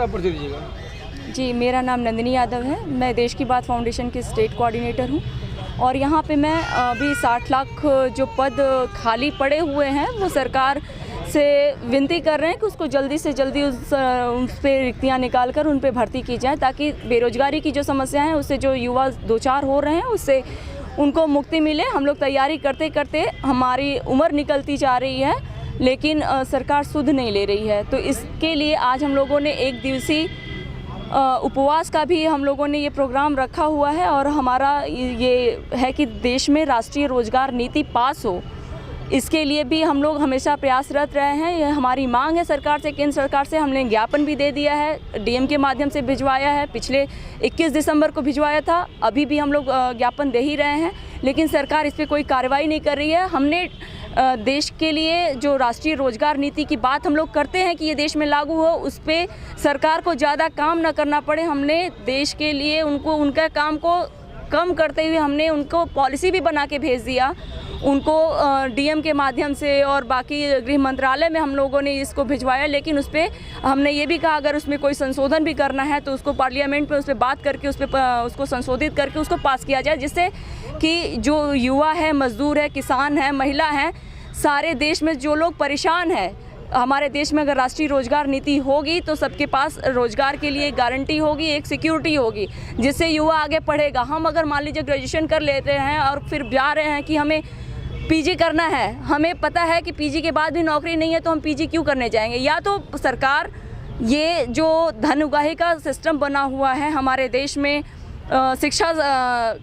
अपना परिचय दीजिएगा। जी, मेरा नाम नंदिनी यादव है। मैं देश की बात फाउंडेशन की स्टेट कोऑर्डिनेटर हूँ और यहाँ पे मैं अभी 60 लाख जो पद खाली पड़े हुए हैं वो सरकार से विनती कर रहे हैं कि उसको जल्दी से जल्दी उस पे रिक्तियाँ निकाल कर उन पे भर्ती की जाए, ताकि बेरोजगारी की जो समस्या है उससे जो युवा दो चार हो रहे हैं उससे उनको मुक्ति मिले। हम लोग तैयारी करते करते हमारी उम्र निकलती जा रही है, लेकिन सरकार सुध नहीं ले रही है। तो इसके लिए आज हम लोगों ने एक दिवसीय उपवास का भी हम लोगों ने ये प्रोग्राम रखा हुआ है और हमारा ये है कि देश में राष्ट्रीय रोजगार नीति पास हो, इसके लिए भी हम लोग हमेशा प्रयासरत रहे हैं। ये हमारी मांग है सरकार से, केंद्र सरकार से। हमने ज्ञापन भी दे दिया है, डीएम के माध्यम से भिजवाया है, पिछले 21 दिसंबर को भिजवाया था, अभी भी हम लोग ज्ञापन दे ही रहे हैं, लेकिन सरकार इस पर कोई कार्रवाई नहीं कर रही है। हमने देश के लिए जो राष्ट्रीय रोजगार नीति की बात हम लोग करते हैं कि ये देश में लागू हो, उस पर सरकार को ज़्यादा काम न करना पड़े, हमने देश के लिए उनको उनका काम को कम करते हुए हमने उनको पॉलिसी भी बना के भेज दिया। उनको डीएम के माध्यम से और बाकी गृह मंत्रालय में हम लोगों ने इसको भिजवाया, लेकिन उस पर हमने ये भी कहा अगर उसमें कोई संशोधन भी करना है तो उसको पार्लियामेंट में उस पर बात करके उसको संशोधित करके उसको पास किया जाए, जिससे कि जो युवा है, मजदूर है, किसान है, महिला है, सारे देश में जो लोग परेशान हैं, हमारे देश में अगर राष्ट्रीय रोजगार नीति होगी तो सबके पास रोजगार के लिए एक गारंटी होगी, एक सिक्योरिटी होगी, जिससे युवा आगे पढ़ेगा। हम अगर मान लीजिए ग्रेजुएशन कर लेते हैं और फिर जा रहे हैं कि हमें पीजी करना है, हमें पता है कि पीजी के बाद भी नौकरी नहीं है, तो हम पीजी क्यों करने जाएंगे? या तो सरकार ये जो धन उगाही का सिस्टम बना हुआ है हमारे देश में, शिक्षा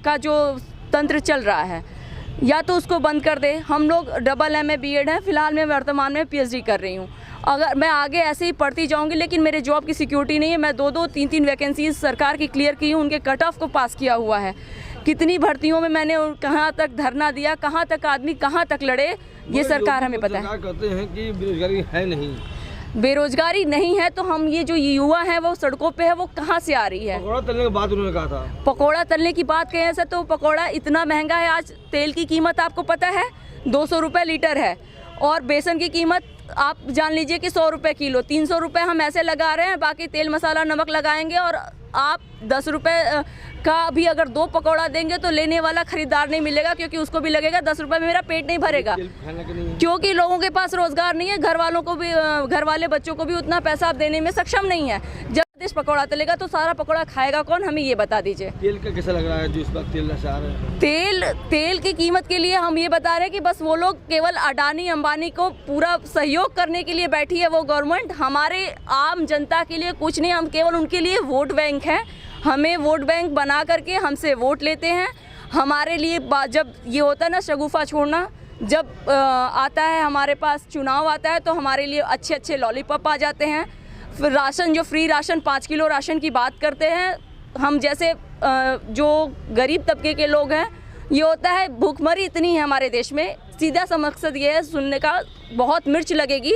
का जो तंत्र चल रहा है, या तो उसको बंद कर दे। हम लोग डबल MA BEd है, फिलहाल मैं वर्तमान में PhD कर रही हूँ। अगर मैं आगे ऐसे ही पढ़ती जाऊँगी, लेकिन मेरे जॉब की सिक्योरिटी नहीं है। मैं 2-2, 3-3 वैकेंसीज सरकार की क्लियर की हूँ, उनके कट ऑफ को पास किया हुआ है। कितनी भर्तियों में मैंने कहाँ तक धरना दिया, कहाँ तक आदमी कहाँ तक लड़े, ये सरकार हमें पता है। कहते हैं कि बेरोजगारी है नहीं, बेरोजगारी नहीं है तो हम ये जो युवा है वो सड़कों पे है, वो कहाँ से आ रही है? पकौड़ा तलने की बात उन्होंने कहा था। पकौड़ा तलने की बात कहें सर, तो पकौड़ा इतना महंगा है। आज तेल की कीमत आपको पता है 200 रुपये लीटर है, और बेसन की कीमत आप जान लीजिए कि 100 रुपये किलो। 300 रुपये हम ऐसे लगा रहे हैं, बाकी तेल मसाला नमक लगाएंगे, और आप 10 रुपये का भी अगर 2 पकौड़ा देंगे तो लेने वाला खरीदार नहीं मिलेगा, क्योंकि उसको भी लगेगा 10 रुपये में मेरा पेट नहीं भरेगा, क्योंकि लोगों के पास रोजगार नहीं है, घर वालों को भी, घर वाले बच्चों को भी उतना पैसा आप देने में सक्षम नहीं है। जब देश पकौड़ा तलेगा तो सारा पकौड़ा खाएगा कौन, हमें ये बता दीजिए। तेल का कैसा लग रहा है जो इस बार तेल नशा रहे हैं? तेल की कीमत के लिए हम ये बता रहे हैं कि बस वो लोग केवल अडानी अंबानी को पूरा सहयोग करने के लिए बैठी है वो गवर्नमेंट, हमारे आम जनता के लिए कुछ नहीं। हम केवल उनके लिए वोट बैंक हैं, हमें वोट बैंक बना करके हमसे वोट लेते हैं। हमारे लिए जब ये होता है ना शगुफा छोड़ना, जब आता है हमारे पास चुनाव आता है तो हमारे लिए अच्छे अच्छे लॉलीपॉप आ जाते हैं। फिर राशन, जो फ्री राशन 5 किलो राशन की बात करते हैं, हम जैसे जो गरीब तबके के लोग हैं, ये होता है भूखमरी इतनी है हमारे देश में। सीधा सा मकसद ये है, सुनने का बहुत मिर्च लगेगी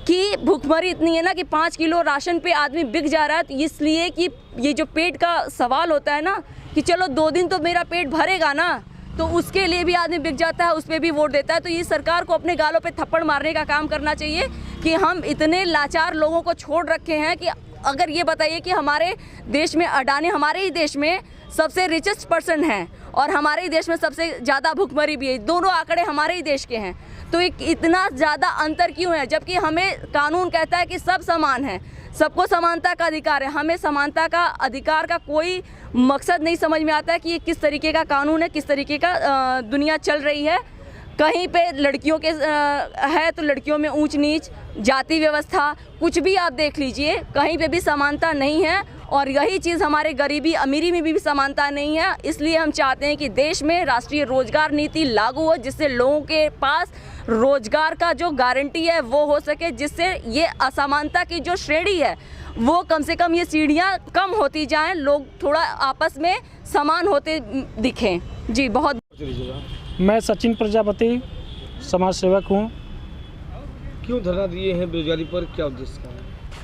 कि भूखमरी इतनी है ना कि 5 किलो राशन पे आदमी बिक जा रहा है। तो इसलिए कि ये जो पेट का सवाल होता है ना कि चलो 2 दिन तो मेरा पेट भरेगा ना, तो उसके लिए भी आदमी बिक जाता है, उस पर भी वोट देता है। तो ये सरकार को अपने गालों पे थप्पड़ मारने का काम करना चाहिए कि हम इतने लाचार लोगों को छोड़ रखे हैं। कि अगर ये बताइए कि हमारे देश में अडानी, हमारे ही देश में सबसे रिचेस्ट पर्सन हैं और हमारे ही देश में सबसे ज़्यादा भुखमरी भी है, दोनों आंकड़े हमारे ही देश के हैं, तो इतना ज़्यादा अंतर क्यों है? जबकि हमें कानून कहता है कि सब समान हैं, सबको समानता का अधिकार है। हमें समानता का अधिकार का कोई मकसद नहीं समझ में आता है कि ये किस तरीके का कानून है, किस तरीके का दुनिया चल रही है। कहीं पे लड़कियों के है तो लड़कियों में ऊंच नीच, जाति व्यवस्था, कुछ भी आप देख लीजिए, कहीं पे भी समानता नहीं है। और यही चीज़ हमारे गरीबी अमीरी में भी समानता नहीं है। इसलिए हम चाहते हैं कि देश में राष्ट्रीय रोजगार नीति लागू हो, जिससे लोगों के पास रोजगार का जो गारंटी है वो हो सके, जिससे ये असमानता की जो श्रेणी है वो कम से कम, ये सीढ़ियाँ कम होती जाएं, लोग थोड़ा आपस में समान होते दिखें। जी बहुत। मैं सचिन प्रजापति, समाज सेवक हूँ। क्यों धरना दिए हैं बेरोजगारी पर, क्या उद्देश्य का है?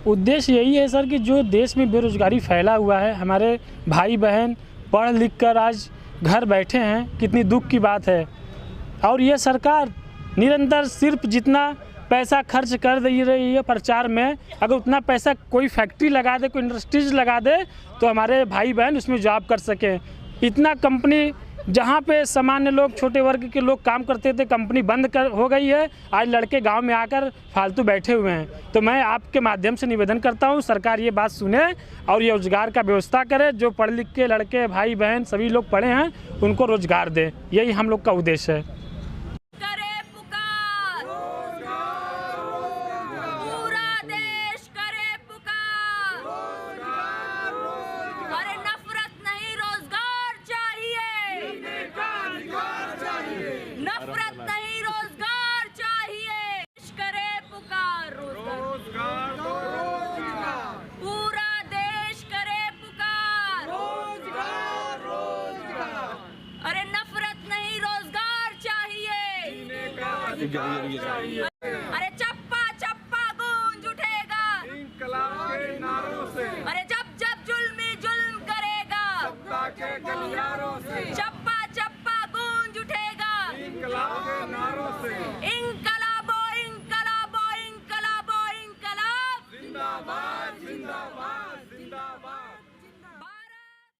उद्देश्य यही है सर कि जो देश में बेरोजगारी फैला हुआ है, हमारे भाई बहन पढ़ लिख कर आज घर बैठे हैं, कितनी दुख की बात है। और ये सरकार निरंतर सिर्फ जितना पैसा खर्च कर दे रही है प्रचार में। अगर उतना पैसा कोई फैक्ट्री लगा दे, कोई इंडस्ट्रीज लगा दे तो हमारे भाई बहन उसमें जॉब कर सकें। इतना कंपनी जहाँ पे सामान्य लोग, छोटे वर्ग के लोग काम करते थे, कंपनी बंद हो गई है। आज लड़के गांव में आकर फालतू बैठे हुए हैं। तो मैं आपके माध्यम से निवेदन करता हूँ, सरकार ये बात सुने और ये रोजगार का व्यवस्था करे। जो पढ़े लिख के लड़के, भाई बहन सभी लोग पढ़े हैं, उनको रोजगार दे। यही हम लोग का उद्देश्य है। नफरत नहीं, रोजगार चाहिए। करे पुकार, रोजगार, पूरा देश करे पुकार, रोजगार, रोजगार। अरे नफरत नहीं, रोजगार चाहिए। अरे